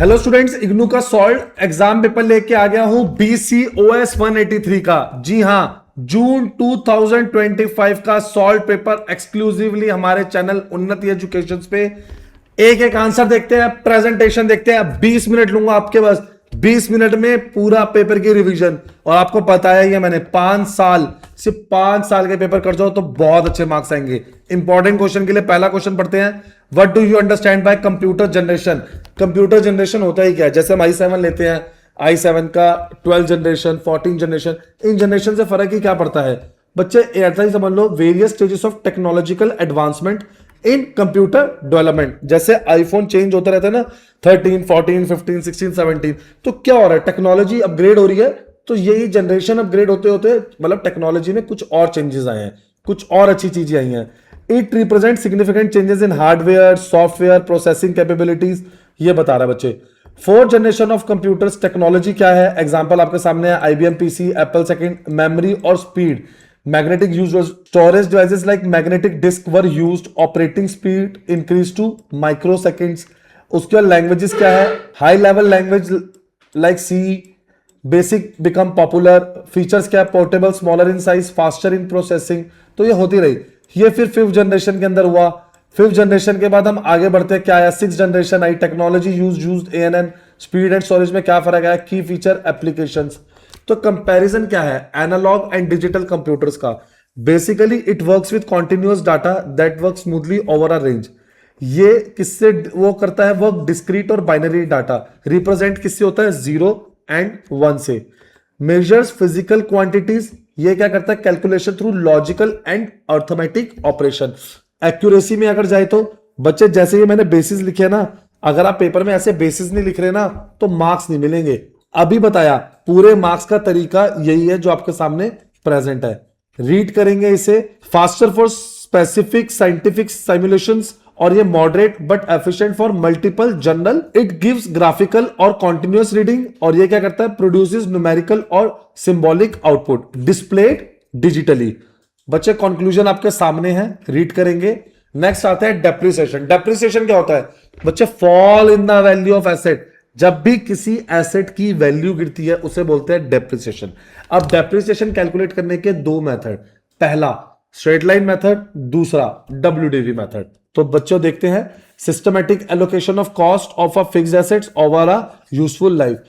Hello students, IGNOU का solve exam paper लेके आ गया हूं BCOS 183 का। जी हां, जून 2025 का सॉल्व पेपर एक्सक्लूसिवली हमारे चैनल उन्नति एजुकेशन पे। एक एक आंसर देखते हैं, प्रेजेंटेशन देखते हैं। 20 मिनट लूंगा आपके, बस 20 मिनट में पूरा पेपर की रिवीजन। और आपको बताया ही है मैंने, 5 साल, सिर्फ 5 साल के पेपर कर जाओ तो बहुत अच्छे मार्क्स आएंगे। इंपॉर्टेंट क्वेश्चन के लिए पहला क्वेश्चन पढ़ते हैं। What do you understand by computer generation? Computer generation होता ही क्या है? जैसे हम i7 लेते हैं, i7 का 12 जनरेशन, 14 जनरेशन, इन जनरेशन से फर्क ही क्या पड़ता है बच्चे? ऐसा ही समझ लो, various stages of technological advancement in computer development. जैसे आईफोन चेंज होता रहता है ना, 13, 14, 15, 16, 17, तो क्या हो रहा है? टेक्नोलॉजी अपग्रेड हो रही है। तो यही जनरेशन अपग्रेड होते होते मतलब टेक्नोलॉजी में कुछ और चेंजेस आए हैं, कुछ और अच्छी चीजें आई हैं। It represent significant changes in hardware, software, processing capabilities, ये बता रहा है बच्चे। Fourth generation of computers technology क्या है? एग्जांपल आपके सामने है, IBM PC, Apple second, memory और speed, magnetic use, storage devices like magnetic disk were used, operating speed increase to micro seconds. उसके बाद लैंग्वेजेस क्या है? High level language like C, basic become popular. Features क्या है? Portable, smaller in size, faster in processing. तो ये होती रही। ये फिर 5th जनरेशन के अंदर हुआ। 5th जनरेशन के बाद हम आगे बढ़ते हैं, क्या आया? 6th generation I, technology used ANN, speed and storage में क्या फर्क आया? की फीचर, एप्लीकेशंस। तो कंपैरिजन क्या है एनालॉग एंड डिजिटल कंप्यूटर्स का? Basically it works with continuous data that work smoothly over a range. ये किससे वो करता है वर्क? डिस्क्रीट और बाइनरी डाटा। रिप्रेजेंट किससे होता है? 0 एंड 1 से। मेजर्स फिजिकल क्वांटिटीज, ये क्या करता है? Calculation through logical and arithmetic operation. Accuracy में अगर जाए तो बच्चे, जैसे ये मैंने बेसिस लिखे ना, अगर आप पेपर में ऐसे बेसिस नहीं लिख रहे ना तो मार्क्स नहीं मिलेंगे। अभी बताया, पूरे मार्क्स का तरीका यही है जो आपके सामने प्रेजेंट है। रीड करेंगे इसे। Faster for specific scientific simulations, और ये moderate but efficient for multiple journal. It gives graphical और कॉन्टिन्यूअस रीडिंग, और ये क्या करता है? प्रोड्यूसेस न्यूमेरिकल और सिंबॉलिक आउटपुट, डिस्प्लेड डिजिटली। बच्चे कंक्लूजन आपके सामने है, रीड करेंगे। नेक्स्ट आता है डेप्रिसिएशन। डेप्रिसिएशन क्या होता है बच्चे? Fall in the value of asset. जब भी किसी एसेट की वैल्यू गिरती है उसे बोलते हैं डेप्रिसिएशन। अब डेप्रिसिएशन कैलकुलेट करने के 2 मेथड, पहला स्ट्रेट लाइन मेथड, दूसरा WDV मेथड। तो बच्चों देखते हैं, systematic allocation of cost of a fixed assets over a useful life.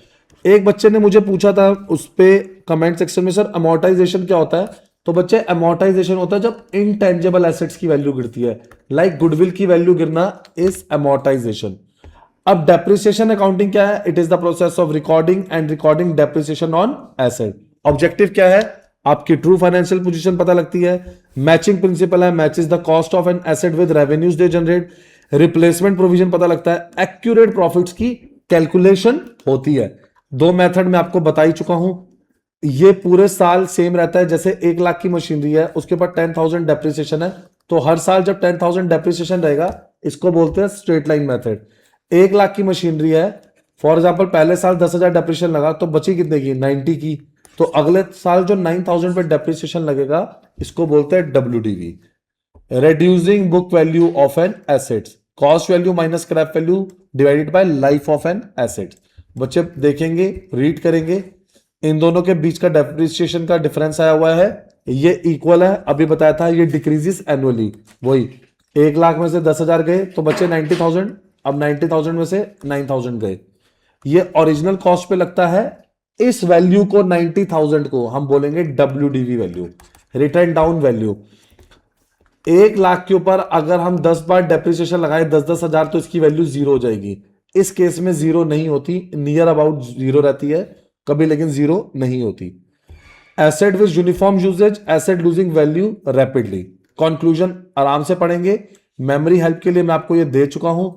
एक बच्चे ने मुझे पूछा था उस पे कमेंट सेक्शन में, सर अमोर्टाइजेशन क्या होता है? तो बच्चे, अमोर्टाइजेशन होता है जब इनटेंजिबल एसेट्स की वैल्यू गिरती है, लाइक गुडविल की वैल्यू गिरना इज अमोर्टाइजेशन। अब डेप्रिसिएशन अकाउंटिंग क्या है? It is the process of recording depreciation on asset. Objective क्या है? आपकी ट्रू फाइनेंशियल पोजीशन पता लगती है। मैचिंग प्रिंसिपल है, matches the cost of an asset with revenues they generate. Replacement provision पता लगता है। एक्यूरेट प्रॉफिट्स की कैलकुलेशन होती है। 2 मेथड में आपको बता ही चुका हूं। ये पूरे साल सेम रहता है। जैसे 1 लाख की मशीनरी है, उसके ऊपर 10,000 डेप्रिसिएशन है, तो हर साल जब 10,000 डेप्रिसिएशन रहेगा, इसको बोलते हैं स्ट्रेट लाइन मेथड। 1 लाख की मशीनरी है, फॉर एग्जाम्पल पहले साल 10,000 डेप्रिसिएशन लगा, तो बची कितने की? 90 की। तो अगले साल जो 9,000 पे डेप्रिसिएशन लगेगा, इसको बोलते हैं WDV। reducing book value of an assets, cost value minus scrap value divided by life of an asset। बच्चे देखेंगे, रीड करेंगे, इन दोनों के बीच का डेप्रिसिएशन का डिफरेंस आया हुआ है, ये इक्वल है। अभी बताया था ये डिक्रीजेस एनुअली। वही 1 लाख में से 10,000 गए तो बच्चे 90,000, अब 90,000 में से 9,000 गए। ये ओरिजिनल कॉस्ट पे लगता है। इस वैल्यू को 90,000 को हम बोलेंगे WDV value, return down value. 1 lakh के ऊपर अगर हम 10 बार डेप्रिसिएशन लगाए 10-10 हजार, तो इसकी वैल्यू 0 हो जाएगी। इस केस में 0 नहीं होती, नियर अबाउट 0 रहती है कभी, लेकिन 0 नहीं होती। Asset with uniform uses, asset losing value rapidly. Conclusion आराम से पढ़ेंगे। मेमोरी हेल्प के लिए मैं आपको ये दे चुका हूं,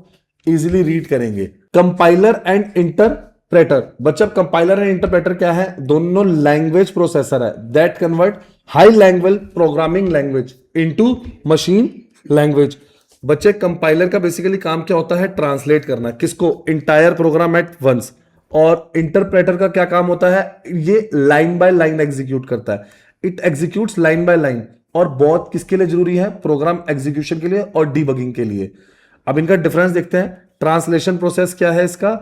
इजीली रीड करेंगे। Compiler and interpreter. बच्चा, कंपाइलर एंड इंटरप्रेटर क्या है? दोनों लैंग्वेज प्रोसेसर है that convert high language programming language into machine language. बच्चे, कंपाइलर का बेसिकली काम क्या होता है? ट्रांसलेट करना। किसको? Entire program at once. और इंटरप्रेटर का क्या काम होता है? ये लाइन बाय लाइन एग्जीक्यूट करता है। It executes line by line. और बहुत किसके लिए जरूरी है? प्रोग्राम एग्जीक्यूशन के लिए और डीबगिंग के लिए। अब इनका डिफरेंस देखते हैं। ट्रांसलेशन प्रोसेस क्या है इसका?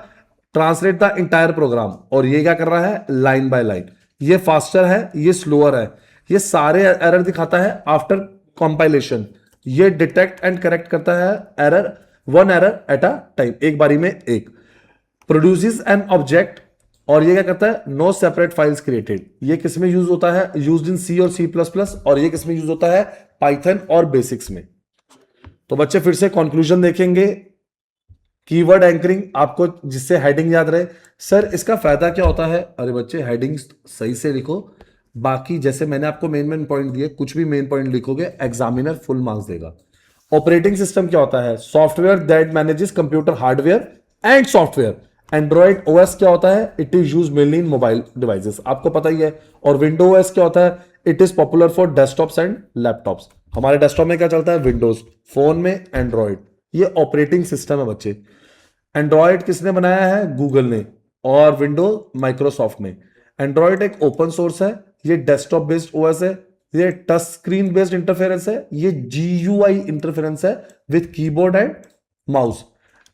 ट्रांसलेट द इंटायर प्रोग्राम, और ये क्या कर रहा है, लाइन बाय लाइन। ये फास्टर है, ये स्लोअर है, ये सारे एरर दिखाता है आफ्टर कंपाइलेशन। ये डिटेक्ट एंड करेक्ट करता है error, one error at a time, एक बारी में एक। प्रोड्यूसेस एन ऑब्जेक्ट, और ये क्या करता है, नो सेपरेट फाइल्स क्रिएटेड। ये किस में यूज होता है, यूज्ड इन सी और सी प्लस प्लस, और ये किस में यूज होता है, पाइथन और बेसिक्स में। तो बच्चे फिर से कंक्लूजन देखेंगे, कीवर्ड एंकरिंग आपको जिससे हेडिंग याद रहे। सर इसका फायदा क्या होता है, अरे बच्चे हेडिंग सही से लिखो, बाकी जैसे मैंने आपको मेन पॉइंट दिए, कुछ भी मेन पॉइंट लिखोगे एग्जामिनर फुल मार्क्स देगा। ऑपरेटिंग सिस्टम क्या होता है, software that manages computer hardware and software. Android OS क्या होता है, it is use mainly in mobile devices, आपको पता ही है। और विंडो ओएस क्या होता है, it is popular for desktops and laptops. हमारे डेस्कटॉप में क्या चलता है, विंडोज, फोन में एंड्रॉइड। ये ऑपरेटिंग सिस्टम है बच्चे। एंड्रॉइड किसने बनाया है, गूगल ने, और विंडो माइक्रोसॉफ्ट ने। एंड्रॉइड एक ओपन सोर्स है, ये डेस्कटॉप बेस्ड ओएस है, ये टच स्क्रीन बेस्ड इंटरफेरेंस है, ये जीयूआई इंटरफेरेंस है with keyboard and mouse.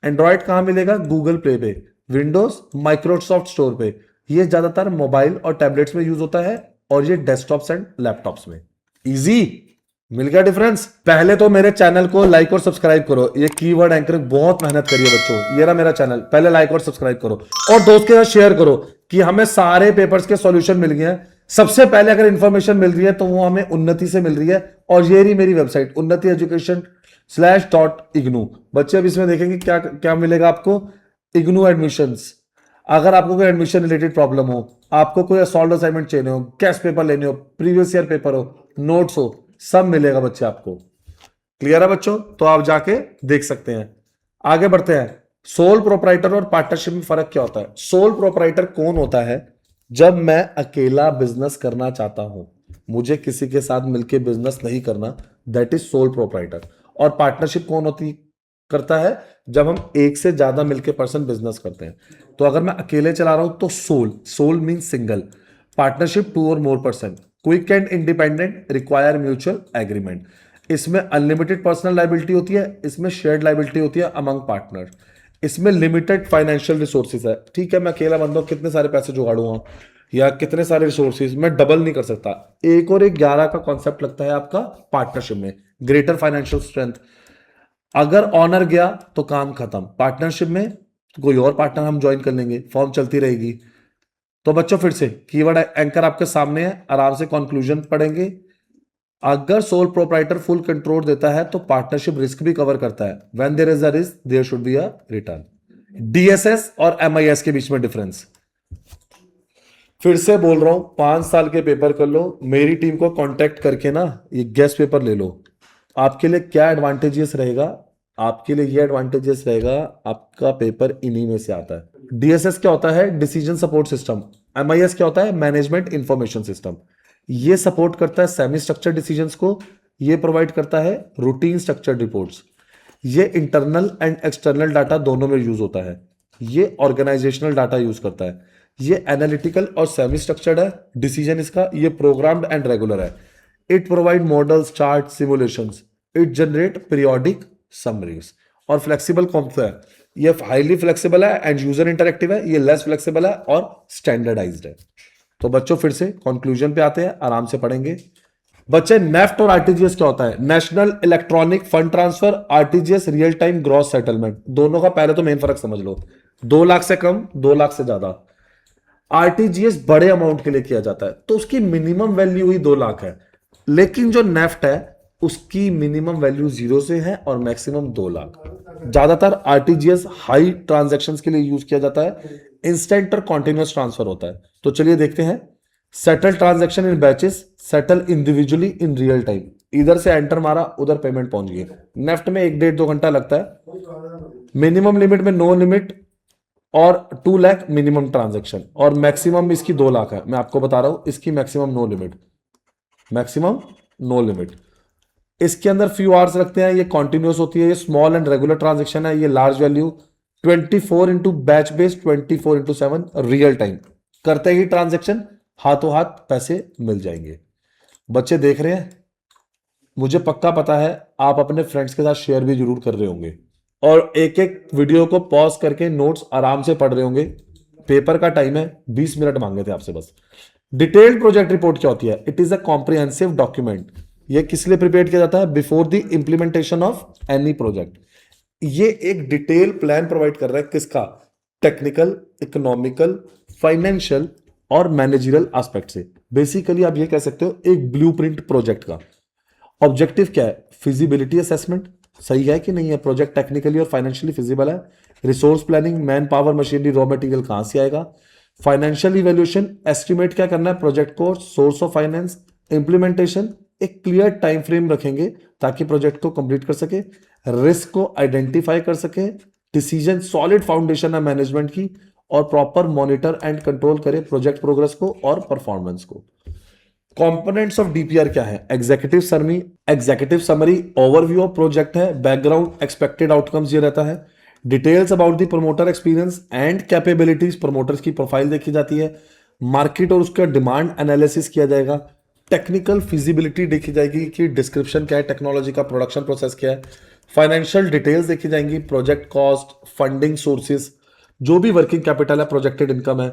Android कहां मिलेगा, गूगल प्ले पे, विंडोज माइक्रोसॉफ्ट स्टोर पे। ये ज्यादातर मोबाइल और टैबलेट्स में यूज होता है, और ये डेस्कटॉप्स एंड लैपटॉप्स में। इजी, मिल गया डिफरेंस। पहले तो मेरे चैनल को लाइक और सब्सक्राइब करो, ये कीवर्ड एंकरिंग बहुत मेहनत करिए बच्चों, ये रहा मेरा चैनल, पहले लाइक और सब्सक्राइब करो, और दोस्त के साथ शेयर करो कि हमें सारे पेपर्स के सॉल्यूशन मिल गए हैं। सबसे पहले अगर इंफॉर्मेशन मिल रही है तो वो हमें उन्नति से मिल रही है, और ये रही मेरी वेबसाइट उन्नति एजुकेशन /ignu। बच्चे अब इसमें देखेंगे क्या क्या मिलेगा आपको, इग्नू एडमिशंस। अगर आपको कोई एडमिशन रिलेटेड प्रॉब्लम हो, आपको कोई असॉल्ट असाइनमेंट चाहिए हो, गेस्ट पेपर लेने हो, प्रीवियस ईयर पेपर हो, नोट्स हो, सब मिलेगा बच्चे आपको। क्लियर है बच्चों, तो आप जाके देख सकते हैं। आगे बढ़ते हैं, सोल प्रोप्राइटर और पार्टनरशिप में फर्क क्या होता है। सोल प्रोप्राइटर कौन होता है, जब मैं अकेला बिजनेस करना चाहता हूं, मुझे किसी के साथ मिलकर बिजनेस नहीं करना, दैट इज सोल प्रोप्राइटर। और पार्टनरशिप कौन होती करता है, जब हम एक से ज्यादा मिलकर पर्सन बिजनेस करते हैं। तो अगर मैं अकेले चला रहा हूं तो sole mean single, partnership two और more person, quick and independent, require mutual agreement. इसमें अनलिमिटेड पर्सनल लाइबिलिटी होती है, इसमें शेयर्ड लाइबिलिटी होती है अमंग पार्टनर। इसमें लिमिटेड फाइनेंशियल रिसोर्सेज है, ठीक है मैं अकेला बंदा हूं, कितने सारे पैसे जुगाड़ूंगा या कितने सारे रिसोर्सेज, मैं डबल नहीं कर सकता। एक और एक 11 का कॉन्सेप्ट लगता है आपका पार्टनरशिप में, ग्रेटर फाइनेंशियल स्ट्रेंथ। अगर ऑनर गया तो काम खत्म, पार्टनरशिप में तो कोई और पार्टनर हम ज्वाइन कर लेंगे, फॉर्म चलती रहेगी। तो बच्चों फिर से कीवर्ड एंकर आपके सामने है, आराम से कंक्लूजन पढ़ेंगे। अगर सोल प्रोप्राइटर फुल कंट्रोल देता है तो पार्टनरशिप रिस्क भी कवर करता है। When there is a risk there should be a return. DSS और एमआईएस के बीच में डिफरेंस फिर से बोल रहा हूं, 5 साल के पेपर कर लो, मेरी टीम को कांटेक्ट करके ना ये गेस्ट पेपर ले लो। आपके लिए क्या एडवांटेजेस रहेगा, आपके लिए ये एडवांटेजेस रहेगा, आपका पेपर इन्हीं में से आता है। डीएसएस क्या होता है, डिसीजन सपोर्ट सिस्टम। एमआईएस क्या होता है, मैनेजमेंट इंफॉर्मेशन सिस्टम। ये सपोर्ट करता है सेमी स्ट्रक्चर्ड डिसीजंस को, ये प्रोवाइड करता है रूटीन स्ट्रक्चर्ड रिपोर्ट्स। ये इंटरनल एंड एक्सटर्नल डाटा दोनों में यूज होता है। ये ऑर्गेनाइजेशनल डाटा यूज करता है। ये एनालिटिकल और सेमी स्ट्रक्चर्ड है डिसीजन इसका, ये प्रोग्राम्ड एंड रेगुलर है। It provide models, chart, simulations. It generate periodic summaries. और फ्लेक्सिबल कौन सा है, ये हाईली फ्लेक्सिबल है एंड यूजर इंटरेक्टिव है, ये लेस फ्लेक्सिबल है और स्टैंडर्डाइज्ड है। तो बच्चों फिर से कंक्लूजन पे आते हैं, आराम से पढ़ेंगे। बच्चे नेफ्ट और आरटीजीएस क्या होता है, national electronic fund transfer, RTGS real time gross settlement. दोनों का पहले तो मेन फर्क समझ लो, 2 लाख से कम, 2 लाख से ज्यादा। आरटीजीएस बड़े अमाउंट के लिए किया जाता है तो उसकी मिनिमम वैल्यू ही 2 लाख है, लेकिन जो नेफ्ट है उसकी मिनिमम वैल्यू 0 से है और मैक्सिमम 2 लाख। ज्यादातर आरटीजीएस हाई ट्रांजैक्शंस के लिए यूज किया जाता है, इंस्टेंट और कॉन्टिन्यूअस ट्रांसफर होता है। तो चलिए देखते हैं, settle transaction in batches, settle individually in real time. इधर से एंटर मारा, उधर पेमेंट पहुंच गई। नेफ्ट में 1-1.5-2 घंटा लगता है। मिनिमम लिमिट में नो लिमिट और 2 लाख मिनिमम ट्रांजैक्शन, और मैक्सिमम इसकी 2 लाख है। मैं आपको बता रहा हूं इसकी maximum no limit, maximum no limit. इसके अंदर फ्यू आवर्स लगते हैं, ये कॉन्टिन्यूअस होती है, ये स्मॉल एंड रेगुलर ट्रांजैक्शन है, ये large value. 24 into batch based, 24/7 real time. करते ही ट्रांजैक्शन हाथों हाथ पैसे मिल जाएंगे। बच्चे देख रहे हैं, मुझे पक्का पता है आप अपने फ्रेंड्स के साथ शेयर भी जरूर कर रहे होंगे। और एक एक वीडियो को पॉज करके नोट्स आराम से पढ़ रहे होंगे। पेपर का टाइम है, 20 मिनट मांगे थे आपसे बस। डिटेल्ड प्रोजेक्ट रिपोर्ट क्या होती है? It is a comprehensive document. ये किस लिए प्रिपेयर किया जाता है? Before the implementation of any project. ये एक डिटेल प्लान प्रोवाइड कर रहा है, किसका? टेक्निकल, इकोनॉमिकल, फाइनेंशियल और मैनेजरियल एस्पेक्ट से। बेसिकली आप ये कह सकते हो एक ब्लूप्रिंट प्रोजेक्ट का। ऑब्जेक्टिव क्या है? फिजिबिलिटी असेसमेंट, सही है कि नहीं है प्रोजेक्ट, टेक्निकली और फाइनेंशियली फिजिबल है। Resource planning, man power, machinery, raw material कहां से आएगा। फाइनेंशियल इवेल्यूशन, एस्टिमेट क्या करना है प्रोजेक्ट को, सोर्स ऑफ फाइनेंस। इंप्लीमेंटेशन, एक क्लियर टाइम फ्रेम रखेंगे ताकि प्रोजेक्ट को कंप्लीट कर सके। रिस्क को आइडेंटिफाई कर सके। डिसीजन, सॉलिड फाउंडेशन है मैनेजमेंट की। और प्रॉपर मॉनिटर एंड कंट्रोल करे प्रोजेक्ट प्रोग्रेस को और परफॉर्मेंस को। कंपोनेंट्स ऑफ डीपीआर क्या है? Executive summary, overview of project है। बैकग्राउंड, एक्सपेक्टेड आउटकम्स ये रहता है। Details about the promoter experience and capabilities, promoters की प्रोफाइल देखी जाती है। मार्केट और उसका डिमांड एनालिसिस किया जाएगा। टेक्निकल फिजिबिलिटी देखी जाएगी कि डिस्क्रिप्शन क्या है टेक्नोलॉजी का, प्रोडक्शन प्रोसेस क्या है। फाइनेंशियल डिटेल्स देखी जाएंगी, प्रोजेक्ट कॉस्ट, फंडिंग सोर्सेज, जो भी वर्किंग कैपिटल है, प्रोजेक्टेड इनकम है।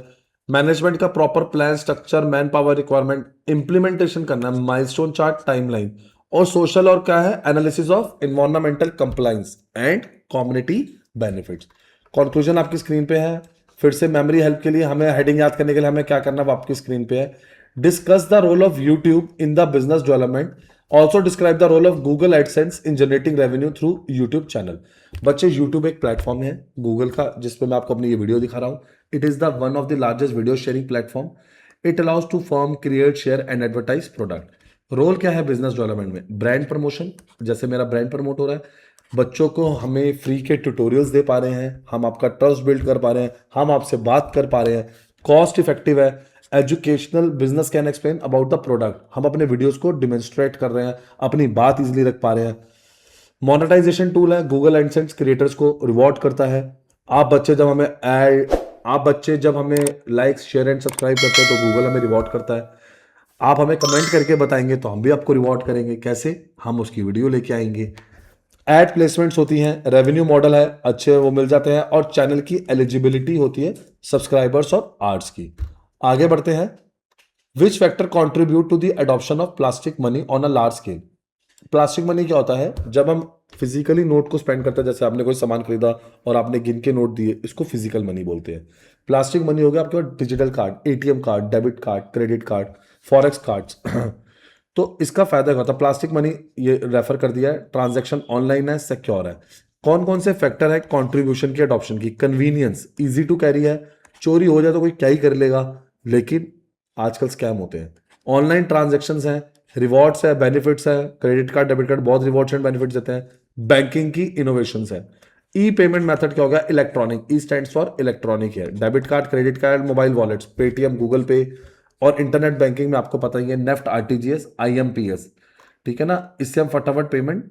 मैनेजमेंट का proper plan, structure, man power requirement, implementation करना है, माइलस्टोन चार्ट, टाइमलाइन। और सोशल और क्या है? Analysis of environmental compliance and community benefits. Conclusion आपकी स्क्रीन पे है। फिर से मेमोरी हेल्प के लिए, हमें हेडिंग याद करने के लिए हमें क्या करना है वो आपकी स्क्रीन पे है। Discuss the role of YouTube in the business development. Also describe the role of Google AdSense in generating revenue through YouTube channel. बच्चे, यूट्यूब एक प्लेटफॉर्म है गूगल का जिसपे मैं आपको अपनी ये वीडियो दिखा रहा हूं। It is the one of the largest video sharing platform. It allows to form, create, share and advertise product. Role क्या है बिजनेस डेवलपमेंट में? ब्रांड प्रमोशन, जैसे मेरा ब्रांड प्रमोट हो रहा है, बच्चों को हमें फ्री के ट्यूटोरियल्स दे पा रहे हैं, हम आपका ट्रस्ट बिल्ड कर पा रहे हैं, हम आपसे बात कर पा रहे हैं, कॉस्ट इफेक्टिव है। Educational, business can explain about the product, हम अपने वीडियोस को डिमोन्स्ट्रेट कर रहे हैं, अपनी बात इजीली रख पा रहे हैं। मोनेटाइजेशन टूल है, गूगल एडसेंस क्रिएटर्स को रिवॉर्ड करता है। आप बच्चे जब हमें लाइक, शेयर एंड सब्सक्राइब करते हैं तो गूगल हमें रिवॉर्ड करता है। आप हमें कमेंट करके बताएंगे तो हम भी आपको रिवॉर्ड करेंगे। कैसे? हम उसकी वीडियो लेके आएंगे। एड प्लेसमेंट्स होती हैं, रेवेन्यू मॉडल है, अच्छे वो मिल जाते हैं। और चैनल की एलिजिबिलिटी होती है सब्सक्राइबर्स और आर्ट्स की। आगे बढ़ते हैं। Which factor contribute to the adoption of plastic money on a large scale. Plastic money क्या होता है? जब हम फिजिकली नोट को स्पेंड करते हैं, जैसे आपने कोई सामान खरीदा और आपने गिन के नोट दिए, इसको फिजिकल मनी बोलते हैं। प्लास्टिक मनी हो गया आपके पास digital card, ATM card, debit card, credit card, forex cards. तो इसका फायदा क्या होता है? प्लास्टिक मनी ये रेफर कर दिया है, ट्रांजैक्शन ऑनलाइन है, सिक्योर है। कौन कौन से फैक्टर है कंट्रीब्यूशन की अडॉप्शन की? कन्वीनियंस, इजी टू कैरी है, चोरी हो जाए तो कोई क्या ही कर लेगा, लेकिन आजकल स्कैम होते हैं। ऑनलाइन ट्रांजेक्शन्स हैं, रिवॉर्ड्स है, बेनिफिट्स है, क्रेडिट कार्ड, डेबिट कार्ड बहुत रिवॉर्ड्स एंड बेनिफिट्स देते हैं। बैंकिंग की इनोवेशंस है। ई पेमेंट मेथड क्या होगा? Electronic, E stands for electronic है। Debit card, credit card, mobile wallets, Paytm, Google Pay. और इंटरनेट बैंकिंग में आपको पता ही है, नेफ्ट, आरटीजीएस, आईएमपीएस, ठीक है ना, इससे हम फटाफट पेमेंट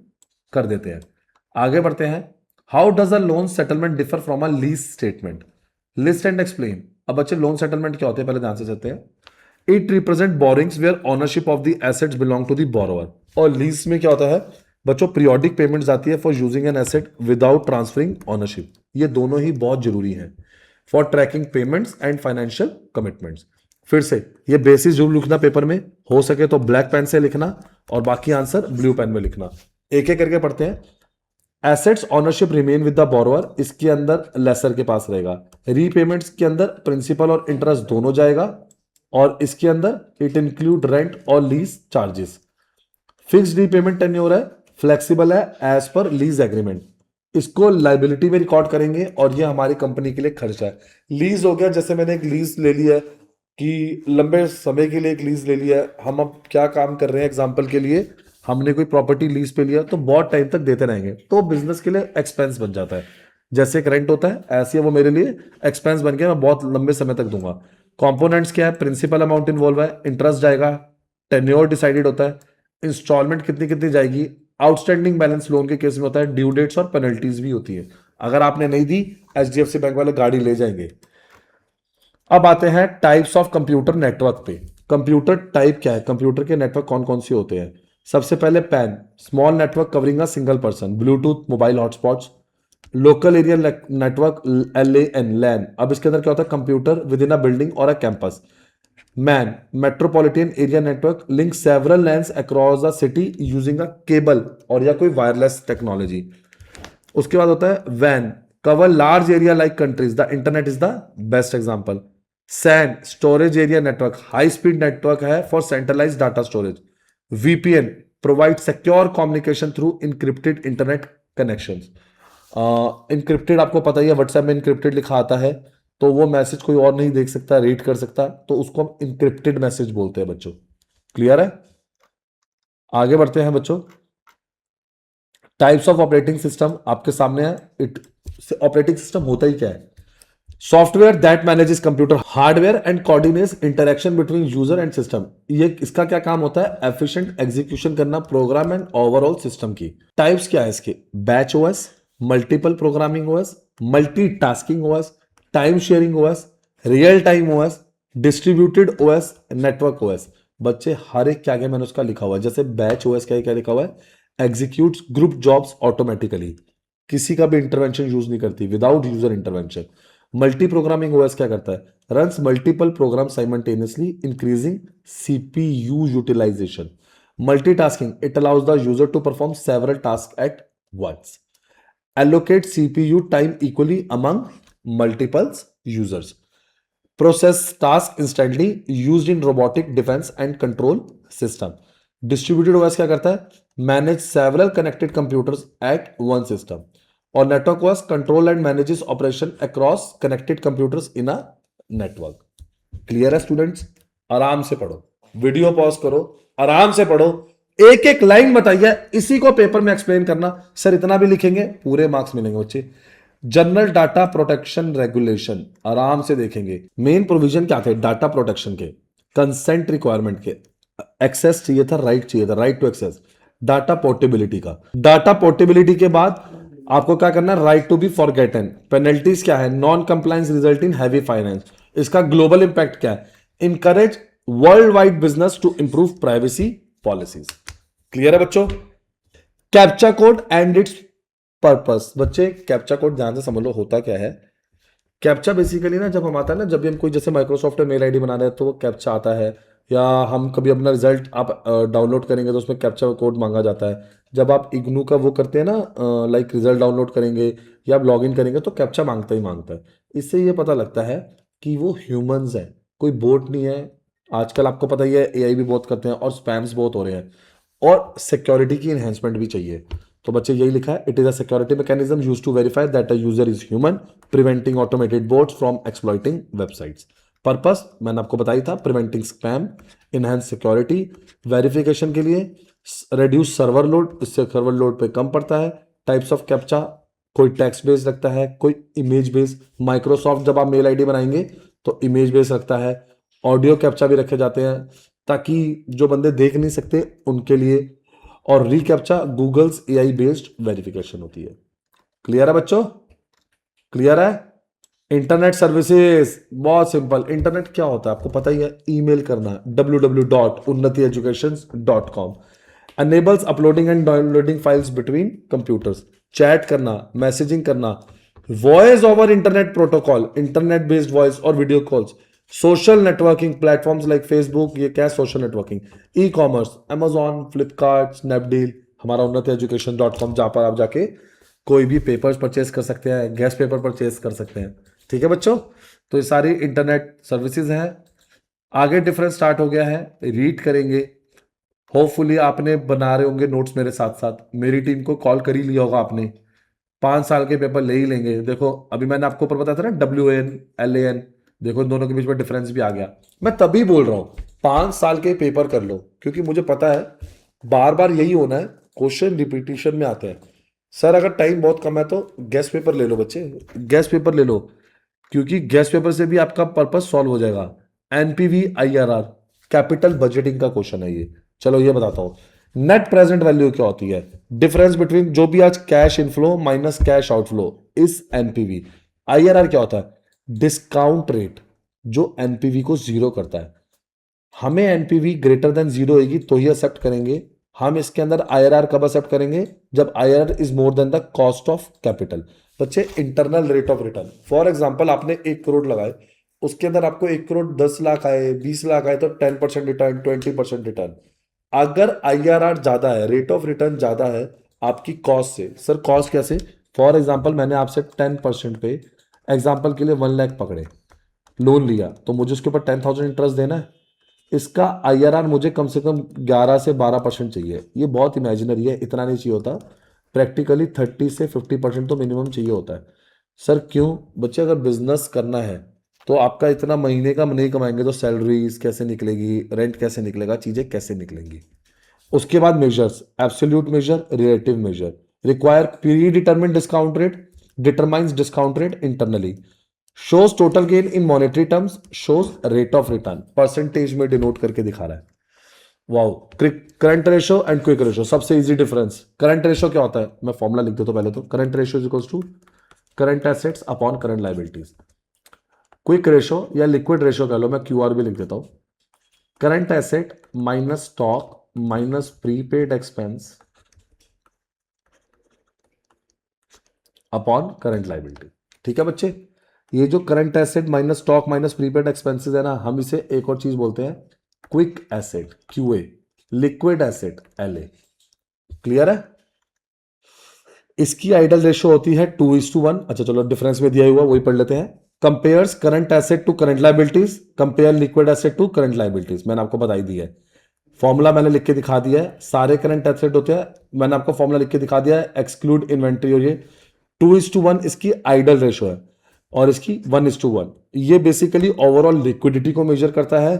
कर देते हैं। आगे बढ़ते हैं। How does a loan settlement differ from a lease statement? List and explain. अब बच्चे, लोन सेटलमेंट क्या होते हैं पहले ध्यान से चलते हैं। It represent borrowings where ownership of the assets belong to the borrower. और लीज में क्या होता है बच्चों? पीरियोडिक पेमेंट्स आती है for using an asset without transferring ownership. ये दोनों ही बहुत जरूरी हैं for tracking payments and financial commitments. फिर से ये बेसिस जरूर लिखना पेपर में, हो सके तो ब्लैक पेन से लिखना और बाकी आंसर ब्लू पेन में लिखना। एक एक करके पढ़ते हैं। Assets ownership remain with the borrower, इसके अंदर लेसर के पास रहेगा। रीपेमेंट्स के अंदर प्रिंसिपल और इंटरेस्ट दोनों जाएगा। और इसके अंदर इट इंक्लूड रेंट और lease charges. Fixed repayment tenure है, फ्लेक्सिबल है एज पर लीज एग्रीमेंट। इसको लाइबिलिटी में रिकॉर्ड करेंगे और ये हमारी कंपनी के लिए खर्चा है। लीज हो गया, जैसे मैंने एक लीज ले लिया है कि लंबे समय के लिए एक लीज ले लिया है, हम अब क्या काम कर रहे हैं, एग्जाम्पल के लिए हमने कोई प्रॉपर्टी लीज पे लिया तो बहुत टाइम तक देते रहेंगे, तो बिजनेस के लिए एक्सपेंस बन जाता है। जैसे एक रेंट होता है, ऐसे वो मेरे लिए एक्सपेंस बन गया, मैं बहुत लंबे समय तक दूंगा। कंपोनेंट्स क्या है? प्रिंसिपल अमाउंट इन्वॉल्व है, इंटरेस्ट जाएगा, टेन्योर डिसाइडेड होता है, इंस्टॉलमेंट कितनी कितनी जाएगी, आउटस्टैंडिंग बैलेंस लोन के केस में होता है, ड्यू डेट्स और पेनल्टीज भी होती है। अगर आपने नहीं दी, एचडीएफसी बैंक वाले गाड़ी ले जाएंगे। अब आते हैं टाइप्स ऑफ कंप्यूटर नेटवर्क पे। कंप्यूटर टाइप क्या है? कंप्यूटर के नेटवर्क कौन कौन से होते हैं? सबसे पहले PAN, small network covering a single person, Bluetooth, mobile hotspots. Local area network, LAN, LAN. अब इसके अंदर क्या होता है, computer with in a building और a campus. MAN, metropolitan area network link several LANs across the city using a cable और या कोई वायरलेस टेक्नोलॉजी। उसके बाद होता है वैन, cover large area like countries, the internet is the best example. SAN, storage area network, high speed network है for centralize data storage. VPN, provide secure communication through encrypted internet connection. Encrypted आपको पता ही है, WhatsApp में encrypted लिखा आता है, तो वो मैसेज कोई और नहीं देख सकता, रीड कर सकता, तो उसको हम इंक्रिप्टेड मैसेज बोलते हैं बच्चों। क्लियर है? आगे बढ़ते हैं बच्चों। टाइप्स ऑफ ऑपरेटिंग सिस्टम आपके सामने है। इट ऑपरेटिंग सिस्टम होता ही क्या है? Software that manages computer hardware and coordinates interaction between user and system. ये इसका क्या काम होता है? एफिशिएंट एग्जीक्यूशन करना प्रोग्राम एंड ओवरऑल सिस्टम की। टाइप्स क्या है इसके? Batch OS, multiple programming OS, multitasking OS, time sharing OS, real time OS, distributed OS, network OS. बच्चे हर एक क्या क्या मैंने उसका लिखा हुआ है। जैसे बैच ओएस क्या क्या लिखा हुआ है? एग्जीक्यूट्स ग्रुप जॉब्स ऑटोमेटिकली, किसी का भी इंटरवेंशन यूज नहीं करती, without user intervention. Multi programming OS क्या करता है? Runs multiple program simultaneously increasing CPU utilization. Multitasking, it allows the user to perform several task at once. allocate CPU time equally among multiple users. Process task instantly, used in robotic defense and control system. Distributed OS क्या करता है? Manage several connected computers at one system. और network OS control and manages operation across connected computers in a network. Clear है students? आराम से पढ़ो, video pause करो, आराम से पढ़ो, एक एक लाइन बताइए, इसी को पेपर में एक्सप्लेन करना। सर इतना भी लिखेंगे पूरे मार्क्स मिलेंगे बच्चे। जनरल डाटा प्रोटेक्शन रेगुलेशन, आराम से देखेंगे। मेन प्रोविजन क्या थे डाटा प्रोटेक्शन के? कंसेंट रिक्वायरमेंट के, एक्सेस चाहिए था, राइट चाहिए था, right to access. Data portability का, डाटा पोर्टेबिलिटी के बाद आपको क्या करना है? Right to be forgotten. Penalties क्या है? Non compliance result in heavy finance. इसका ग्लोबल इंपैक्ट क्या है? Encourage world wide business to improve privacy policies. Clear है बच्चों? Captcha code and its purpose. बच्चे कैप्चा कोड ध्यान से समझ लो, होता क्या है? कैप्चा बेसिकली ना, जब हम आता है ना, जब भी हम कोई जैसे माइक्रोसॉफ्ट में मेल आईडी बना रहे हैं तो वो कैप्चा आता है, या हम कभी अपना रिजल्ट आप डाउनलोड करेंगे तो उसमें कैप्चा कोड मांगा जाता है। जब आप इग्नू का वो करते हैं ना, लाइक रिजल्ट डाउनलोड करेंगे या आप लॉग इन करेंगे तो कैप्चा मांगता ही मांगता है। इससे ये पता लगता है कि वो ह्यूमंस है, कोई बोट नहीं है। आजकल आपको पता ही है AI भी बहुत करते हैं और स्पैम्स बहुत हो रहे हैं, और सिक्योरिटी की इन्हेंसमेंट भी चाहिए। तो बच्चे यही लिखा है, it is a security mechanism used to verify that a user is human, preventing automated bots from exploiting websites. Purpose मैंने आपको बताई था, preventing spam, enhance security, verification के लिए, रिड्यूस सर्वर लोड, इससे सर्वर लोड पे कम पड़ता है। टाइप्स ऑफ कैप्चा, कोई टेक्स्ट बेस्ड रखता है, कोई इमेज बेस्ड। माइक्रोसॉफ्ट जब आप मेल आईडी बनाएंगे तो इमेज बेस्ड रखता है। ऑडियो कैप्चा भी रखे जाते हैं ताकि जो बंदे देख नहीं सकते उनके लिए। और reCAPTCHA Google's AI based verification होती है। क्लियर है बच्चों? क्लियर है? इंटरनेट सर्विसेज बहुत सिंपल। इंटरनेट क्या होता है आपको पता ही है, ईमेल करना, www.unnatieducation.com। enables uploading and downloading files between computers. Chat करना, मैसेजिंग करना, voice over internet protocol, internet based voice और video calls. Social networking platforms like Facebook, ये क्या है? Social networking. E commerce, Amazon, Flipkart, Snapdeal, हमारा unnatieducation.com, जहां पर आप जाके कोई भी पेपर्स परचेज कर सकते हैं, गैस पेपर परचेज कर सकते हैं। ठीक है बच्चों? तो ये सारी इंटरनेट सर्विसेज हैं। आगे डिफरेंस स्टार्ट हो गया है, रीड करेंगे। होपफुली आपने बना रहे होंगे नोट्स मेरे साथ साथ, मेरी टीम को कॉल कर ही लिया होगा आपने। 5 साल के पेपर ले ही लेंगे। देखो अभी मैंने आपको ऊपर बताया था ना, WN LAN, देखो इन दोनों के बीच में डिफरेंस भी आ गया। मैं तभी बोल रहा हूँ 5 साल के पेपर कर लो, क्योंकि मुझे पता है बार बार यही होना है, क्वेश्चन रिपीटिशन में आते हैं। सर अगर टाइम बहुत कम है तो गैस पेपर ले लो बच्चे, गैस पेपर ले लो, क्योंकि गैस पेपर से भी आपका पर्पस सॉल्व हो जाएगा। NPV IRR, कैपिटल बजटिंग का क्वेश्चन है ये। चलो ये बताता हूं, नेट प्रेजेंट वैल्यू क्या होती है? डिफरेंस बिटवीन जो भी आज cash inflow minus cash outflow इस NPV। IRR क्या होता है? डिस्काउंट रेट, जो NPV को जीरो करता है। हमें NPV ग्रेटर देन जीरो होगी तो ही एक्सेप्ट करेंगे। हम इसके अंदर IRR कब एक्सेप्ट करेंगे? जब IRR is more than the cost of capital. बच्चे internal rate of return. For example आपने 1 करोड़ लगाए, उसके अंदर आपको 1 करोड़ 10 लाख आए, 20 लाख आए, तो 10% रिटर्न, 20% रिटर्न। अगर IRR ज्यादा है, रेट ऑफ रिटर्न ज्यादा है आपकी कॉस्ट से। सर कॉस्ट कैसे? फॉर एग्जाम्पल मैंने आपसे 10% पे एग्जाम्पल के लिए 1 लाख पकड़े, लोन लिया, तो मुझे उसके ऊपर 10,000 इंटरेस्ट देना है। इसका IRR मुझे कम से कम 11 से 12% चाहिए। ये बहुत इमेजिनरी है, इतना नहीं चाहिए होता। प्रैक्टिकली 30 से 50% तो मिनिमम चाहिए होता है। सर क्यों? बच्चे अगर बिजनेस करना है तो आपका इतना महीने का नहीं कमाएंगे तो सैलरीज कैसे निकलेगी, रेंट कैसे निकलेगा, चीजें कैसे निकलेंगी। उसके बाद measures, absolute major, relative major. Require pre determine discount rate, determines discount rate internally, shows total gain in monetary terms, shows rate of return, percentage में डिनोट करके दिखा रहा है। Wow. Current ratio and quick ratio, सबसे easy difference. Current ratio क्या होता है? मैं फॉर्मूला लिख देता हूं पहले तो। Current ratio is equals to current assets upon current liabilities. Quick ratio या लिक्विड रेशो कह लो, मैं QR भी लिख देता हूं। Current asset minus stock minus prepaid expense upon current liability. ठीक है बच्चे, ये जो current asset minus stock minus prepaid expenses है ना, हम इसे एक और चीज बोलते हैं quick asset QA, liquid asset LA। Clear है? इसकी आइडल रेशो होती है 2:1। अच्छा चलो, डिफरेंस में दिया हुआ वही पढ़ लेते हैं। Compares current asset to current liabilities, compare liquid asset to current liabilities. मैंने आपको बताई दी है, फॉर्मूला मैंने लिख के दिखा दिया है। सारे करंट एसेट होते हैं, मैंने आपको फॉर्मूला लिख के दिखा दिया है, एक्सक्लूड इन्वेंट्री। और ये 2:1 इसकी आइडल रेशो है और इसकी 1:1। ये बेसिकली ओवरऑल लिक्विडिटी को मेजर करता है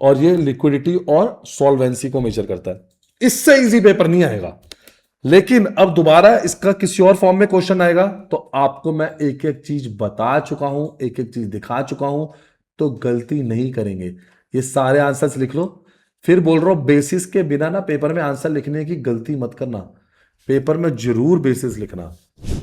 और ये लिक्विडिटी और सॉल्वेंसी को मेजर करता है। इससे इजी पेपर नहीं आएगा, लेकिन अब दोबारा इसका किसी और फॉर्म में क्वेश्चन आएगा तो आपको मैं एक एक चीज बता चुका हूं, एक एक चीज दिखा चुका हूं, तो गलती नहीं करेंगे। ये सारे आंसर्स लिख लो। फिर बोल रहा हूं बेसिस के बिना ना पेपर में आंसर लिखने की गलती मत करना, पेपर में जरूर बेसिस लिखना।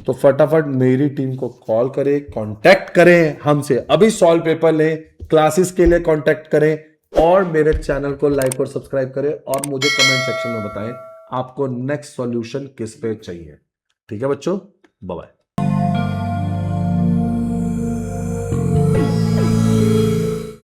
तो फटाफट मेरी टीम को कॉल करें, कांटेक्ट करें हमसे, अभी सॉल्व पेपर लें, क्लासेस के लिए कांटेक्ट करें और मेरे चैनल को लाइक और सब्सक्राइब करें और मुझे कमेंट सेक्शन में बताएं आपको नेक्स्ट सॉल्यूशन किस पे चाहिए। ठीक है बच्चों, बाय बाय।